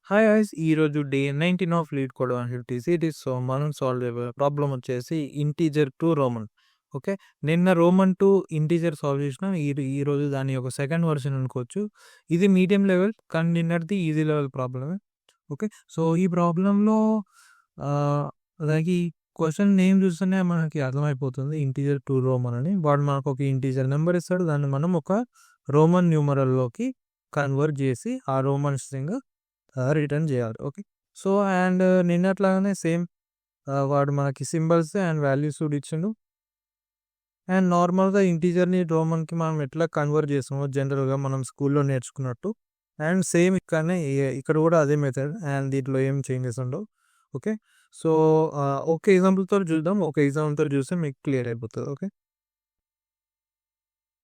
Hi guys ఈరోజు day 19 of lead code 150 so మనం solve చేయబోయే ప్రాబ్లం వచ్చేసి ఇంటీజర్ టు రోమన్. ఓకే, నిన్న రోమన్ టు ఇంటీజర్ సాల్వ్ చేసినాం. ఈరోజు దాని యొక్క సెకండ్ వర్షన్ అనుకోవచ్చు. ఇది మీడియం లెవెల్ కానీ నిన్నటిది ఈజీ లెవెల్ ప్రాబ్లమే. ఓకే, సో ఈ ప్రాబ్లంలో అలాగే క్వశ్చన్ నేమ్ చూస్తేనే మనకి అర్థమైపోతుంది ఇంటీజర్ టు రోమన్ అని. వాడు మనకు ఒక ఇంటీజర్ నెంబర్ ఇస్తాడు, దాన్ని మనం ఒక రోమన్ న్యూమరల్లోకి కన్వర్ట్ చేసి ఆ రోమన్ స్ట్రింగ్ రిటర్న్ చేయాలి. ఓకే, సో అండ్ నిన్నట్లాగానే సేమ్ వాడు మనకి సింబల్స్ అండ్ వాల్యూస్ కూడా ఇచ్చిండు. అండ్ నార్మల్గా ఇంటీజర్ని రోమన్కి మనం ఎట్లా కన్వర్ట్ చేస్తామో జనరల్గా మనం స్కూల్లో నేర్చుకున్నట్టు అండ్ సేమ్ ఇక్కడ కూడా అదే మెథడ్ అండ్ దీంట్లో ఏం చేంజెస్ ఉండవు. ఓకే, సో ఒక ఎగ్జాంపుల్తో చూద్దాం. ఒక ఎగ్జాంపుల్తో చూస్తే మీకు క్లియర్ అయిపోతుంది. ఓకే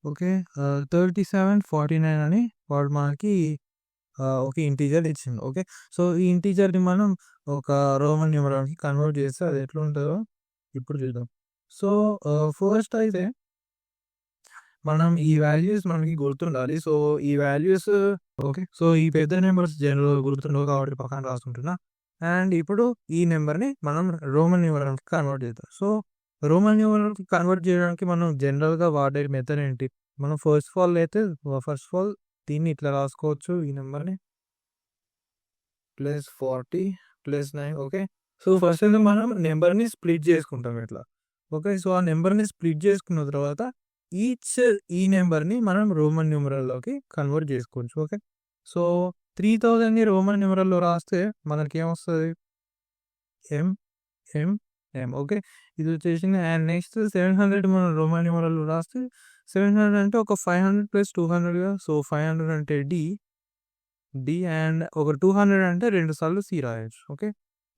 ఓకే 3749 అని వాడు మనకి ఒక ఇంటీజర్ ఇచ్చింది. ఓకే, సో ఈ ఇంటీజర్ని మనం ఒక రోమన్ న్యూమరాల్కి కన్వర్ట్ చేస్తే అది ఎట్లా ఉంటుందో ఇప్పుడు చూద్దాం. సో ఫస్ట్ అయితే మనం ఈ వాల్యూస్ మనకి గుర్తుండాలి. సో ఈ వాల్యూస్ ఓకే, సో ఈ పెద్ద నెంబర్స్ జనరల్ గుర్తుండవు కాబట్టి పక్కన రాసుకుంటున్నా. అండ్ ఇప్పుడు ఈ నెంబర్ని మనం రోమన్ న్యూమరాల్కి కన్వర్ట్ చేద్దాం. సో రోమన్ న్యూమరాల్కి కన్వర్ట్ చేయడానికి మనం జనరల్గా వాడే మెథడ్ ఏంటి? మనం ఫస్ట్ ఆఫ్ ఆల్ దీన్ని ఇట్లా రాసుకోవచ్చు, ఈ నెంబర్ని +40 +9. ఓకే, సో ఫస్ట్ అయితే మనం నెంబర్ని స్ప్లిట్ చేసుకుంటాం ఇట్లా. ఓకే, సో ఆ నెంబర్ని స్ప్లిట్ చేసుకున్న తర్వాత ఈ నెంబర్ని మనం రోమన్ న్యూమరల్లోకి కన్వర్ట్ చేసుకోవచ్చు. ఓకే, సో 3000ని రోమన్ న్యూమరల్లో రాస్తే మనకి ఏమొస్తుంది? ఎం. ఓకే, ఇది వచ్చేసింది. అండ్ నెక్స్ట్ 700 మనం రోమన్ న్యూమరల్లో రాస్తే 700 అంటే ఒక 500 + 200గా, సో 500 అంటే డి అండ్ ఒక 200 అంటే 2 సార్లు సి రాయొచ్చు. ఓకే,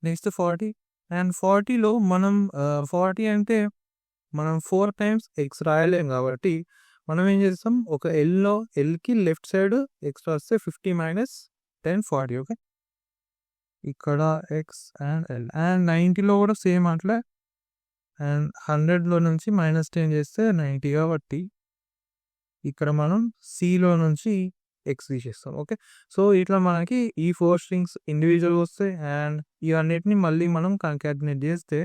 నెక్స్ట్ 40 అండ్ 40లో మనం 40 అంటే మనం 4 టైమ్స్ ఎక్స్ రాయలేం కాబట్టి మనం ఏం చేస్తాం, ఒక ఎల్కి లెఫ్ట్ సైడ్ ఎక్స్ రాస్తే 50 - 10 40. ఓకే, ఇక్కడ ఎక్స్ అండ్ ఎల్ అండ్ 90లో కూడా సేమ్ అట్లా. అండ్ 100లో నుంచి -10 చేస్తే 90 కాబట్టి ఇక్కడ మనం సిలో నుంచి ఎక్స్ తీసేస్తాం. ఓకే, సో ఇట్లా మనకి ఈ 4 స్ట్రింగ్స్ ఇండివిజువల్ వస్తాయి అండ్ ఇవన్నిటిని మళ్ళీ మనం కంకాటినేట్ చేస్తే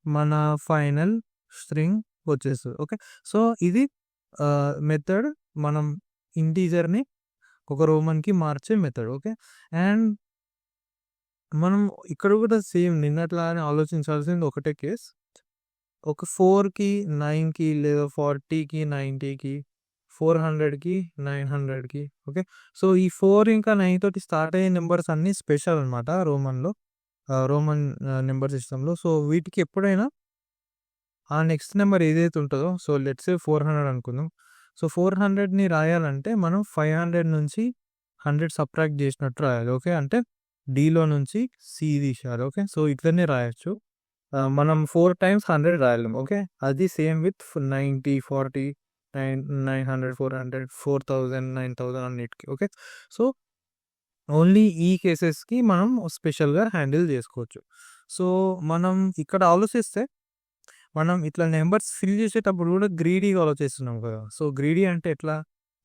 మన ఫైనల్ స్ట్రింగ్ వచ్చేస్తుంది. ఓకే, సో ఇది మెథడ్ మనం ఇంటీజర్ని ఒక రోమన్కి మార్చే మెథడ్. ఓకే, అండ్ మనం ఇక్కడ కూడా సేమ్ నిన్నట్లానే ఆలోచించాల్సింది ఒకటే కేస్. ఒక 4కి 9కి లేదా 40కి 90కి 400కి 900కి. ఓకే, సో ఈ 4 ఇంకా 9 తోటి స్టార్ట్ అయ్యే నెంబర్స్ అన్నీ స్పెషల్ అనమాట రోమన్ నెంబర్ సిస్టంలో. సో వీటికి ఎప్పుడైనా ఆ నెక్స్ట్ నెంబర్ ఏదైతే ఉంటుందో, సో లెట్స్ సే 400 అనుకుందాం. సో 400ని రాయాలంటే మనం 500 నుంచి 100 సబ్ట్రాక్ట్ చేసినట్టు రాయాలి. ఓకే, అంటే డిలో నుంచి సి తీసేయాలి. ఓకే, సో ఇట్లనే రాయొచ్చు. మనం 4 టైమ్స్ 100 రాయలేం. ఓకే, అది సేమ్ విత్ 90 40 900 400 4000 9000 అన్నిటికి. ఓకే, సో ఓన్లీ ఈ కేసెస్కి మనం స్పెషల్గా హ్యాండిల్ చేసుకోవచ్చు. సో మనం ఇక్కడ ఆలోచిస్తే మనం ఇట్లా నెంబర్స్ ఫిల్ చేసేటప్పుడు కూడా గ్రీడీగా ఆలోచిస్తున్నాం కదా. సో గ్రీడీ అంటే ఎట్లా?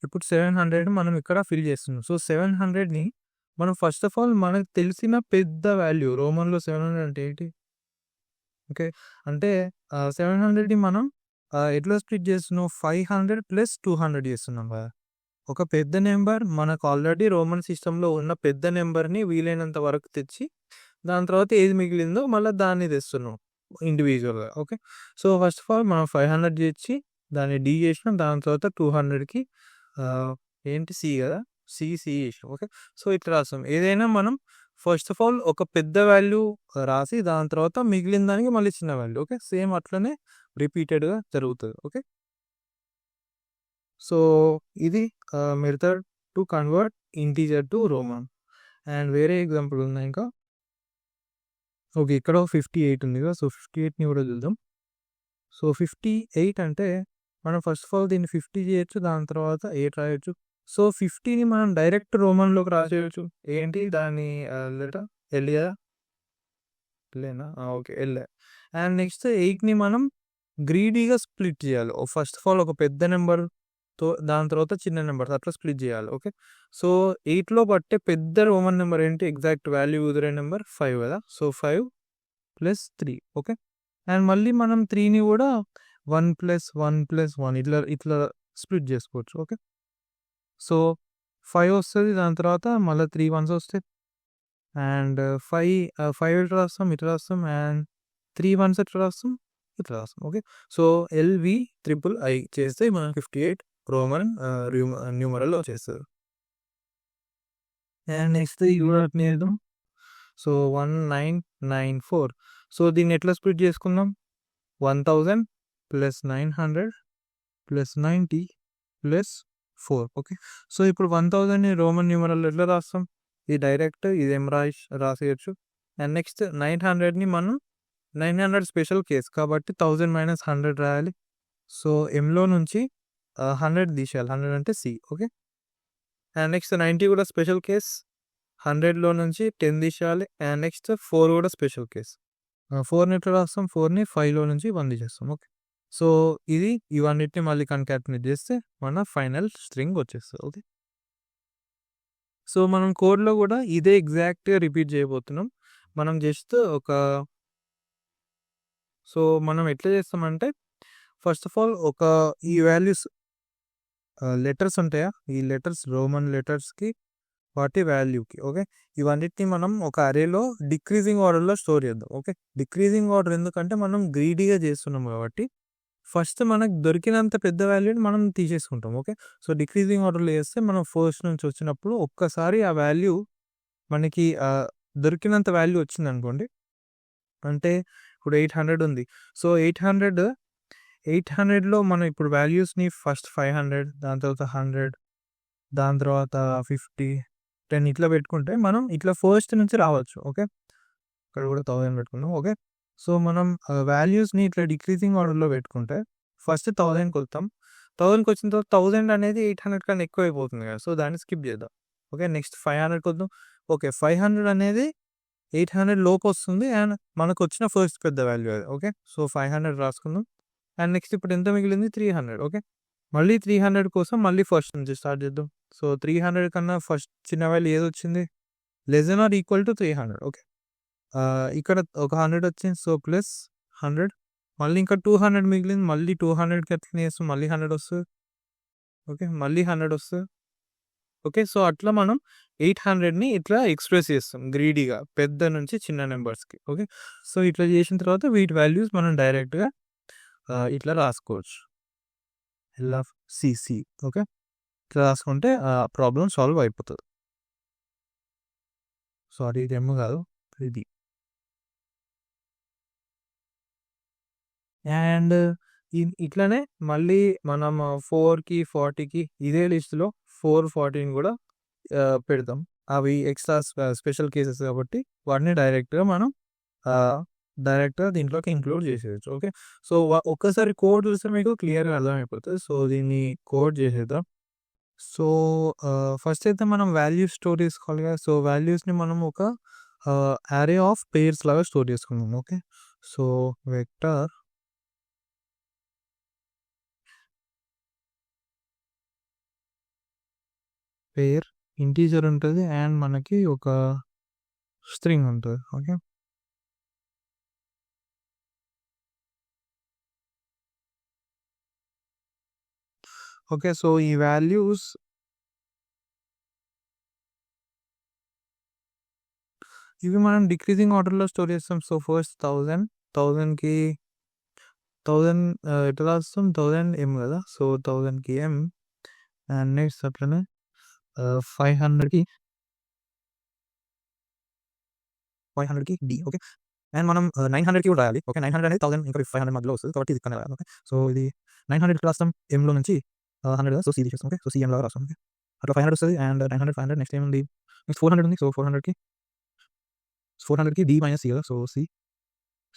ఇప్పుడు 700 మనం ఇక్కడ ఫిల్ చేస్తున్నాం. సో 700ని మనం ఫస్ట్ ఆఫ్ ఆల్ మనకు తెలిసిన పెద్ద వాల్యూ రోమన్లో 700 అంటే ఏంటి? ఓకే, అంటే 700ని మనం ఎట్లా స్ప్లిట్ చేస్తున్నాం? 500 + 200 చేస్తున్నాం కదా. ఒక పెద్ద నెంబర్ మనకు ఆల్రెడీ రోమన్ సిస్టంలో ఉన్న పెద్ద నెంబర్ని వీలైనంత వరకు తెచ్చి దాని తర్వాత ఏది మిగిలిందో మళ్ళీ దాన్ని తెస్తున్నాం ఇండివిజువల్గా. Okay, so first of all మనం 500 చేసి దాన్ని డి చేసినాం, దాని తర్వాత 200కి ఏంటి సి కదా, సి చేసినాం. ఓకే, సో ఇట్లా రాస్తాం. ఏదైనా మనం ఫస్ట్ ఆఫ్ ఆల్ ఒక పెద్ద వాల్యూ రాసి దాని తర్వాత మిగిలిన దానికి మళ్ళీ చిన్న వాల్యూ. ఓకే, సేమ్ అట్లనే రిపీటెడ్గా జరుగుతుంది. ఓకే, సో ఇది method to convert integer to Roman. And వేరే ఎగ్జాంపుల్ ఉన్నాయి ఇంకా. ఓకే, ఇక్కడ 58 ఉంది కదా, సో 58ని కూడా చూద్దాం. సో 58 అంటే మనం ఫస్ట్ ఆఫ్ ఆల్ దీన్ని 50 చేయొచ్చు, దాని తర్వాత 8 రాయొచ్చు. సో 50ని మనం డైరెక్ట్ రోమన్లోకి రాసేయచ్చు. ఏంటి దాని లెటర్? ఎల్ కదా, ఎల్లేనా? Okay, L. అండ్ నెక్స్ట్ 8ని మనం గ్రీడీగా స్ప్లిట్ చేయాలి. ఫస్ట్ ఆఫ్ ఆల్ ఒక పెద్ద నెంబర్ దాని తర్వాత చిన్న నెంబర్స్ అట్లా స్ప్లిట్ చేయాలి. ఓకే. సో 8లో పట్టే పెద్ద రోమన్ నెంబర్ ఏంటి? ఎగ్జాక్ట్ వాల్యూ కుదిరే నెంబర్ 5 కదా. సో 5 + 3. ఓకే. అండ్ మళ్ళీ మనం 3ని కూడా 1 + 1 + 1 ఇట్లా స్ప్లిట్ చేసుకోవచ్చు. ఓకే. సో 5 వస్తుంది. దాని తర్వాత మళ్ళీ 3 వన్స్ వస్తాయి. అండ్ 5 ఎట్లా రాస్తాం? ఇట్లా రాస్తాం. అండ్ 3 వన్స్ ఎట్లా రాస్తాం? ఇట్లా రాస్తాం. ఓకే. సో LVIII చేస్తే మనం 58 రోమన్ న్యూమరల్ వచ్చేస్తుంది. అండ్ నెక్స్ట్ ఇది కూడా అట్నే చేద్దాం. సో 1994. సో దీన్ని ఎట్లా స్ప్లిట్ చేసుకుందాం? 1000 + 900 + 90 + 4. ఓకే. సో ఇప్పుడు 1000ని రోమన్ న్యూమరల్ ఎట్లా రాస్తాం? ఇది డైరెక్ట్ ఇదేం రాసేయచ్చు. అండ్ నెక్స్ట్ 900ని మనం 900 స్పెషల్ కేస్ కాబట్టి 1000 - 100 రాయాలి. సో ఎంలో నుంచి 100 తీసేయాలి. 100 అంటే సి. ఓకే. అండ్ నెక్స్ట్ 90 కూడా స్పెషల్ కేస్. 100లో నుంచి 10 తీసేయాలి. అండ్ నెక్స్ట్ 4 కూడా స్పెషల్ కేస్. 4ని ఎట్లా రాస్తాం? 4ని 5లో నుంచి 1 తీసేస్తాం. ఓకే. సో ఇవన్నిటిని మళ్ళీ కన్కాటినేట్ చేస్తే మన ఫైనల్ స్ట్రింగ్ వచ్చేస్తుంది. ఓకే. సో మనం కోడ్లో కూడా ఇదే ఎగ్జాక్ట్గా రిపీట్ చేయబోతున్నాం. మనం జస్ట్ సో మనం ఎట్లా చేస్తామంటే ఫస్ట్ ఆఫ్ ఆల్ ఈ వాల్యూస్ లెటర్స్ ఉంటాయా? ఈ లెటర్స్ రోమన్ లెటర్స్కి వాటి వాల్యూకి. ఓకే. ఇవన్నిటిని మనం ఒక అరేలో డిక్రీజింగ్ ఆర్డర్లో స్టోర్ చేద్దాం. ఓకే. డిక్రీజింగ్ ఆర్డర్ ఎందుకంటే మనం గ్రీడీగా చేస్తున్నాం కాబట్టి ఫస్ట్ మనకు దొరికినంత పెద్ద వాల్యూని మనం తీసేసుకుంటాం. ఓకే. సో డిక్రీజింగ్ ఆర్డర్లో చేస్తే మనం ఫస్ట్ నుంచి వచ్చినప్పుడు ఒక్కసారి ఆ వాల్యూ మనకి దొరికినంత వాల్యూ వచ్చింది అనుకోండి. అంటే ఇప్పుడు 800 ఉంది. సో 800లో మనం ఇప్పుడు వాల్యూస్ని ఫస్ట్ 500, దాని తర్వాత 100, దాని తర్వాత 50, 10 ఇట్లా పెట్టుకుంటే మనం ఇట్లా ఫస్ట్ నుంచి రావచ్చు. ఓకే. ఇక్కడ కూడా 1000 పెట్టుకున్నాం. ఓకే. సో మనం వాల్యూస్ని ఇట్లా డిక్రీజింగ్ ఆర్డర్లో పెట్టుకుంటే ఫస్ట్ 1000కి వస్తాం. 1000కి వచ్చిన తర్వాత 1000 అనేది 800 కన్నా ఎక్కువ అయిపోతుంది కదా. సో దాన్ని స్కిప్ చేద్దాం. ఓకే. నెక్స్ట్ 500కి వద్దాం. ఓకే. 500 అనేది 800 లోపు వస్తుంది. అండ్ మనకు వచ్చిన ఫస్ట్ పెద్ద వాల్యూ అది. ఓకే. సో 500 రాసుకుందాం. అండ్ నెక్స్ట్ ఇప్పుడు ఎంత మిగిలింది? 300. ఓకే. మళ్ళీ 300 కోసం మళ్ళీ ఫస్ట్ నుంచి స్టార్ట్ చేద్దాం. సో 300 కన్నా ఫస్ట్ చిన్న వాల్యూ ఏది వచ్చింది? <= 300. ఓకే. ఇక్కడ ఒక 100 వచ్చింది. So plus 100. మళ్ళీ ఇంకా 200 మిగిలింది. మళ్ళీ 200కి అట్లనే చేస్తాం. మళ్ళీ 100 వస్తుంది. ఓకే. మళ్ళీ 100 వస్తుంది. ఓకే. సో అట్లా మనం 800ని ఇట్లా ఎక్స్ప్రెస్ చేస్తాం గ్రీడీగా పెద్ద నుంచి చిన్న నెంబర్స్కి. ఓకే. సో ఇట్లా చేసిన తర్వాత వీటి వాల్యూస్ మనం డైరెక్ట్గా ఇట్లా రాసుకోవచ్చు. LCC. ఓకే. ఇట్లా రాసుకుంటే ప్రాబ్లం సాల్వ్ అయిపోతుంది. సారీ ఇదేమో కాదు ఇది. అండ్ ఇట్లనే మళ్ళీ మనం 4కి 40కి ఇదే లిస్టులో 4, 14 కూడా పెడతాం. అవి ఎక్స్ట్రా స్పెషల్ కేసెస్ కాబట్టి వాటిని డైరెక్ట్గా మనం డైరెక్ట్గా దీంట్లోకి ఇంక్లూడ్ చేసేయచ్చు. ఓకే. సో ఒక్కసారి కోడ్ చూస్తే మీకు క్లియర్గా అర్థమైపోతుంది. సో దీన్ని కోడ్ చేసేద్దాం. సో ఫస్ట్ అయితే మనం వాల్యూస్ స్టోర్ చేసుకోవాలి కదా. సో వాల్యూస్ని మనం ఒక అరే ఆఫ్ పేర్స్ లాగా స్టోర్ చేసుకున్నాం. ఓకే. సో వెక్టర్ పేర్ ఇంటీజర్ ఉంటుంది అండ్ మనకి ఒక స్ట్రింగ్ ఉంటుంది. ఓకే. ఓకే. సో ఈ వాల్యూస్ ఇవి మనం డిక్రీజింగ్ ఆర్డర్లో స్టోర్ చేస్తాం. సో ఫస్ట్ 1000కి 1000 ఎట్లా రాస్తాం? 1000 M కదా. సో 1000కి M అండ్ నెక్స్ట్ అట్లనే 500కి D. ఓకే. అండ్ మనం 900కి కూడా రాయాలి. ఓకే. 900 అనేది 1000 ఇంకా 500 మధ్యలో వస్తుంది కాబట్టి ఇది ఇక్కడ రాయాలి. ఓకే. సో ఇది 900 ఎట్లా రాస్తాం? Mలో నుంచి 100 కదా. సో C తీసేస్తాం. ఓకే. సో CM లాగా రాస్తాం. ఓకే. అట్లా 500 వస్తుంది. అండ్ 900, 500 నెక్స్ట్ ఏముంది? నెక్స్ట్ 400 ఉంది. సో 400కి D - C కదా. So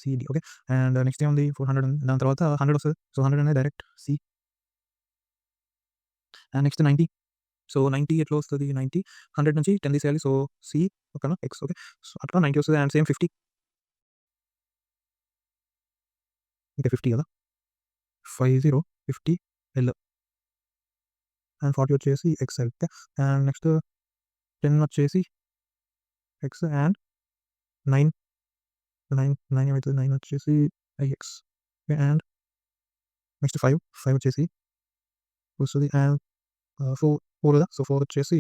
CD. Okay. And next ఏముంది? 400 ఉంది. దాని తర్వాత 100 వస్తుంది. సో 100 అనేది direct C. And next 90. So 90 ఎట్లా వస్తుంది? 90 100 నుంచి 10 తీసేయాలి. సో C ఓకేనా X. ఓకే. సో అట్లా 90 వస్తుంది. అండ్ సేమ్ 50 ఇంకా 50 కదా. 50 L అండ్ 40 వచ్చేసి ఎక్స్ఎల్. ఓకే. అండ్ నెక్స్ట్ 10 వచ్చేసి ఎక్స్ అండ్ 9 ఏమవుతుంది, 9 వచ్చేసి ఐఎక్స్. ఓకే. అండ్ నెక్స్ట్ 5 వచ్చేసి వస్తుంది. అండ్ 4 కదా, సో 4 వచ్చేసి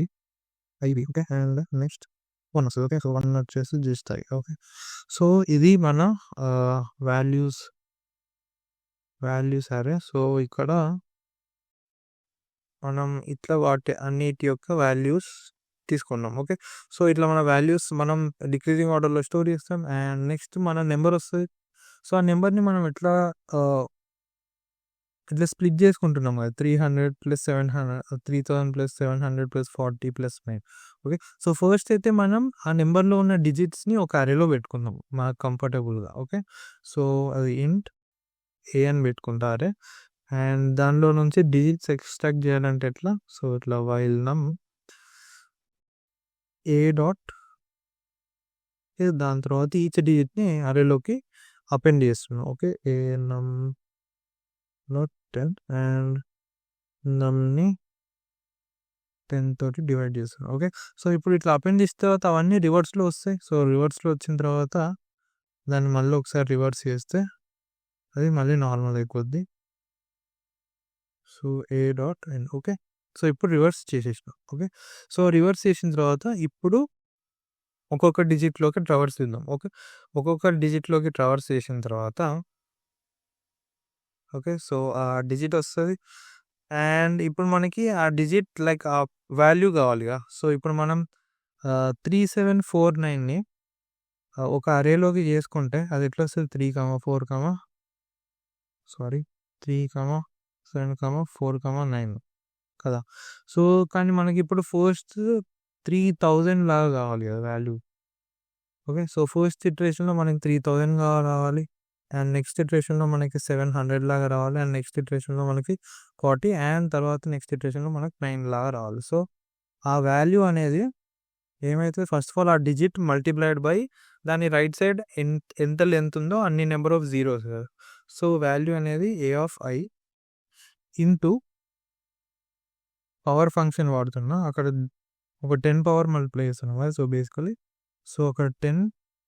ఐవి. ఓకే. అండ్ నెక్స్ట్ 1 వస్తుంది. ఓకే. సో 1 వచ్చేసి జస్ట్ ఐ. ఓకే. సో ఇది మన వాల్యూస్ అరే. సో ఇక్కడ మనం ఇట్లా అన్నిటి యొక్క వాల్యూస్ తీసుకున్నాం. ఓకే. సో ఇట్లా మన వాల్యూస్ మనం డిక్రీజింగ్ ఆర్డర్లో స్టోర్ చేస్తాం. అండ్ నెక్స్ట్ మన నెంబర్ వస్తుంది. సో ఆ నెంబర్ని మనం ఇట్లా స్ప్లిట్ చేసుకుంటున్నాం కదా, 300 + 700, 3000 + 700 + 40 + 9. ఓకే. సో ఫస్ట్ అయితే మనం ఆ నెంబర్లో ఉన్న డిజిట్స్ని ఒక అరేలో పెట్టుకుందాం మనకు కంఫర్టబుల్గా. ఓకే. సో అది ఇంట్ ఏ అని పెట్టుకుంటా అరే. అండ్ దానిలో నుంచి డిజిట్స్ ఎక్స్ట్రాక్ట్ చేయాలంటే ఎట్లా, సో ఇట్లా వైల్ నమ్ ఏ డాట్, దాని తర్వాత ఈచ్ డిజిట్ని అరేలోకి అపెండ్ చేస్తున్నాం. ఓకే. ఏ నమ్ నాట్ 10 అండ్ నమ్ని 10 తోటి డివైడ్ చేస్తున్నాం. ఓకే. సో ఇప్పుడు ఇట్లా అపెండ్ చేసిన తర్వాత అవన్నీ రివర్స్లో వస్తాయి. సో రివర్స్లో వచ్చిన తర్వాత దాన్ని మళ్ళీ ఒకసారి రివర్స్ చేస్తే అది మళ్ళీ నార్మల్ అయిపోద్ది. So A dot and okay. So ఇప్పుడు రివర్స్ చేసేసినాం. ఓకే. సో రివర్స్ చేసిన తర్వాత ఇప్పుడు ఒక్కొక్క డిజిట్లోకి ట్రావర్స్ ఇద్దాం. ఓకే. ఒక్కొక్క డిజిట్లోకి ట్రావర్స్ చేసిన తర్వాత ఓకే. సో ఆ డిజిట్ వస్తుంది. అండ్ ఇప్పుడు మనకి ఆ డిజిట్ లైక్ ఆ వాల్యూ కావాలిగా. సో ఇప్పుడు మనం 3749ని ఒక అరేలోకి చేసుకుంటే అది ఎట్లా వస్తుంది, 3, 7, 4, 9 కదా. సో కానీ మనకి ఇప్పుడు ఫస్ట్ 3000 లాగా కావాలి కదా వాల్యూ. ఓకే. సో ఫస్ట్ ఇటరేషన్లో మనకి 3000 రావాలి. అండ్ నెక్స్ట్ ఇటరేషన్లో మనకి 700 లాగా రావాలి. అండ్ నెక్స్ట్ ఇటరేషన్లో మనకి 40 అండ్ తర్వాత నెక్స్ట్ ఇటరేషన్లో మనకి 9 లాగా రావాలి. సో ఆ వాల్యూ అనేది ఏమైతే ఫస్ట్ ఆఫ్ ఆల్ ఆ డిజిట్ మల్టిప్లైడ్ బై దాని రైట్ సైడ్ ఎంత లెంత్ ఉందో అన్ని number of zeros. So value అనేది a of i into power function వాడుతున్నా, అక్కడ ఒక 10 పవర్ మల్టిప్లై చేస్తున్నాం కదా. సో బేసికలీ సో అక్కడ 10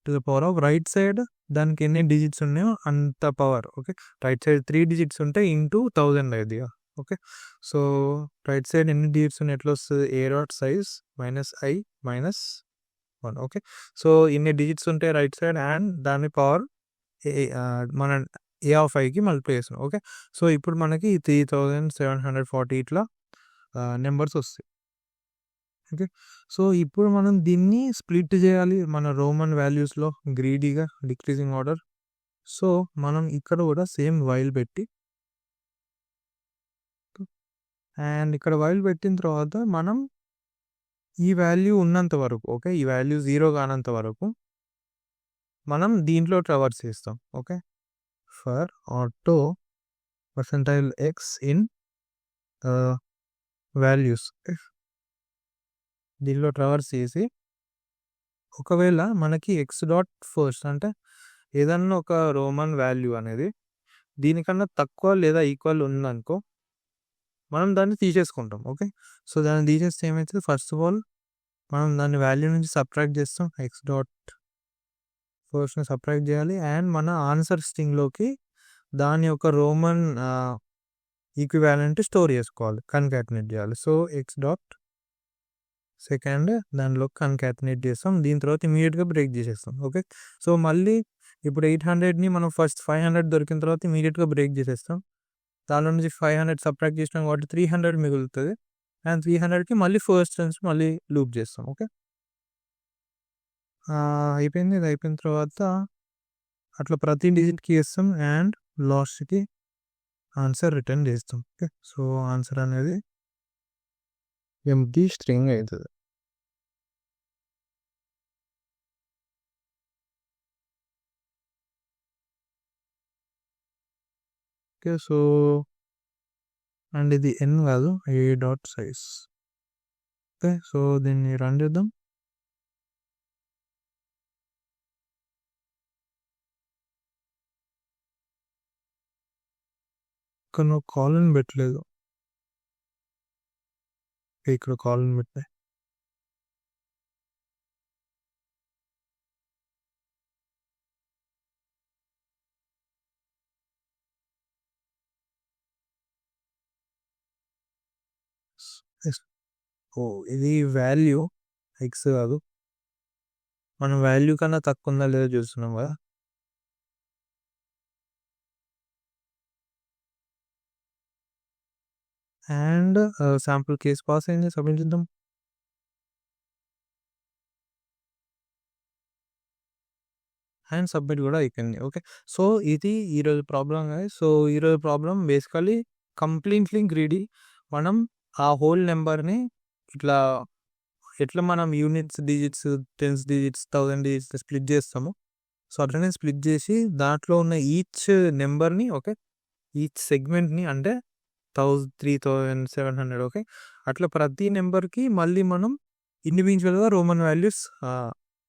to the power of right side దానికి ఎన్ని డిజిట్స్ ఉన్నాయో అంత power. Okay. Right side 3 digits ఉంటాయి ఇంటూ 1000 అయింది. ఓకే. సో రైట్ సైడ్ ఎన్ని డిజిట్స్ ఉన్నాయి ఎట్లా వస్తుంది, a dot size -i -1. Okay. So ఇన్ని డిజిట్స్ ఉంటాయి రైట్ సైడ్ అండ్ దాని పవర్ మన ఏ ఆఫ్ ఐకి మల్టిప్లై చేస్తున్నాం. ఓకే. సో ఇప్పుడు మనకి 3740 ఇట్లా నెంబర్స్ వస్తాయి. ఓకే. సో ఇప్పుడు మనం దీన్ని స్ప్లిట్ చేయాలి మన రోమన్ వాల్యూస్లో గ్రీడీగా డిక్రీజింగ్ ఆర్డర్. సో మనం ఇక్కడ కూడా సేమ్ వైల్ పెట్టి అండ్ ఇక్కడ వైల్ పెట్టిన తర్వాత మనం ఈ వాల్యూ ఉన్నంత వరకు, ఓకే, ఈ వాల్యూ 0 కానంత వరకు మనం దీంట్లో ట్రావర్స్ చేస్తాం. Okay. For auto %x in values దీనిలో ట్రావర్స్ చేసి ఒకవేళ మనకి ఎక్స్ డాట్ ఫస్ట్ అంటే ఏదన్నా ఒక రోమన్ వాల్యూ అనేది దీనికన్నా తక్కువ లేదా ఈక్వల్ ఉందనుకో మనం దాన్ని తీసేసుకుంటాం. ఓకే. సో దాన్ని తీసేస్తే ఏమవుతుంది, ఫస్ట్ ఆఫ్ ఆల్ మనం దాని వాల్యూ నుంచి సబ్ట్రాక్ట్ చేస్తాం, ఎక్స్ డాట్ ఫస్ట్ని సబ్ట్రాక్ట్ చేయాలి అండ్ మన ఆన్సర్ స్ట్రింగ్లోకి దాని యొక్క రోమన్ ఈక్వివాలెంట్ స్టోర్ చేసుకోవాలి, కన్కాటినేట్ చేయాలి. సో ఎక్స్ డాట్ సెకండ్ దానిలో కన్కాటినేట్ చేస్తాం, దీని తర్వాత ఇమీడియట్గా బ్రేక్ చేసేస్తాం. ఓకే. సో మళ్ళీ ఇప్పుడు 800ని మనం ఫస్ట్ 500 దొరికిన తర్వాత ఇమీడియట్గా బ్రేక్ చేసేస్తాం. దానిలో నుంచి 500 సబ్ట్రాక్ట్ చేసినాం కాబట్టి 300 మిగులుతుంది. అండ్ 300కి మళ్ళీ ఫస్ట్ నుంచి మళ్ళీ లూప్ చేస్తాం. ఓకే. అయిపోయింది. ఇది అయిపోయిన తర్వాత అట్లా ప్రతి డిజిట్కి చేస్తాం అండ్ లాస్ట్కి ఆన్సర్ రిటర్న్ చేస్తాం. ఓకే. సో ఆన్సర్ అనేది ఎంప్టీ స్ట్రింగ్ అవుతుంది. ఓకే. సో అండ్ ఇది n కాదు, ఏ డాట్ సైజ్. ఓకే. సో దీన్ని రన్ చేద్దాం. ఇక్కడ నువ్వు కాలన్ పెట్టలేదు. ఇక్కడ కాలన్ పెట్టినాయి. ఇది వాల్యూ ఎక్స్ కాదు, మనం వాల్యూ కన్నా తక్కువ ఉందా లేదా చూస్తున్నాం కదా. అండ్ శాంపుల్ కేస్ పాస్ అయింది, సబ్మిట్ చేద్దాం. అండ్ సబ్మిట్ కూడా అయిపోయింది. ఓకే, సో ఇది ఈరోజు ప్రాబ్లం. సో ఈరోజు ప్రాబ్లం బేసికలీ కంప్లీట్లీ గ్రీడీ. మనం ఆ హోల్ నెంబర్ని ఇట్లా ఎట్లా మనం units, digits, tens digits, 1000 digits split చేస్తాము. సో అట్లనే స్ప్లిట్ చేసి దాంట్లో ఉన్న ఈచ్ నెంబర్ని, ఓకే, ఈచ్ సెగ్మెంట్ని అంటే 3700, ఓకే, అట్లా ప్రతి నెంబర్కి మళ్ళీ మనం ఇండివిజువల్గా రోమన్ వాల్యూస్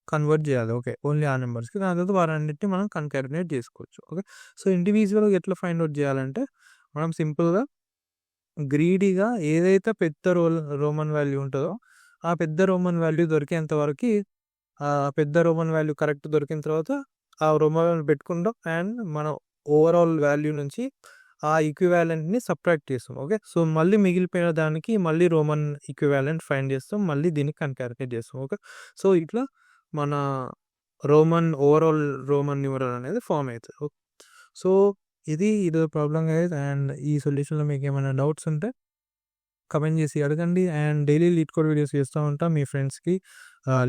కన్వర్ట్ చేయాలి. ఓకే, ఓన్లీ ఆ నెంబర్స్కి. దాని తర్వాత వారన్నిటిని మనం కన్కాటినేట్ చేసుకోవచ్చు. ఓకే, సో ఇండివిజువల్గా ఎట్లా ఫైండ్ అవుట్ చేయాలంటే మనం సింపుల్గా గ్రీడీగా ఏదైతే పెద్ద రోమన్ వాల్యూ ఉంటుందో ఆ పెద్ద రోమన్ వాల్యూ దొరికేంత వరకు, ఆ పెద్ద రోమన్ వాల్యూ కరెక్ట్ దొరికిన తర్వాత ఆ రోమన్ వాల్యూ పెట్టుకుంటాం. అండ్ మనం ఓవరాల్ వాల్యూ నుంచి ఆ ఈక్వివాలెంట్ని సబ్ట్రాక్ట్ చేస్తాం. ఓకే, సో మళ్ళీ మిగిలిపోయిన దానికి మళ్ళీ రోమన్ ఈక్వివాలెంట్ ఫైండ్ చేస్తాం, మళ్ళీ దీన్ని కన్కాటినేట్ చేస్తాం. ఓకే, సో ఇట్లా మన ఓవరాల్ రోమన్ న్యూమరల్ అనేది ఫామ్ అవుతుంది. సో ఇది ప్రాబ్లం గైస్. అండ్ ఈ సొల్యూషన్లో మీకు ఏమైనా డౌట్స్ ఉంటే కమెంట్ చేసి అడగండి. And daily lead code videos చేస్తూ ఉంటాం. మీ ఫ్రెండ్స్కి,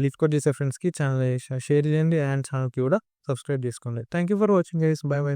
లీడ్ కోడ్ చేసే ఫ్రెండ్స్కి ఛానల్ షేర్ చేయండి. అండ్ ఛానల్కి కూడా సబ్స్క్రైబ్ చేసుకోండి. Thank you for watching guys. By by.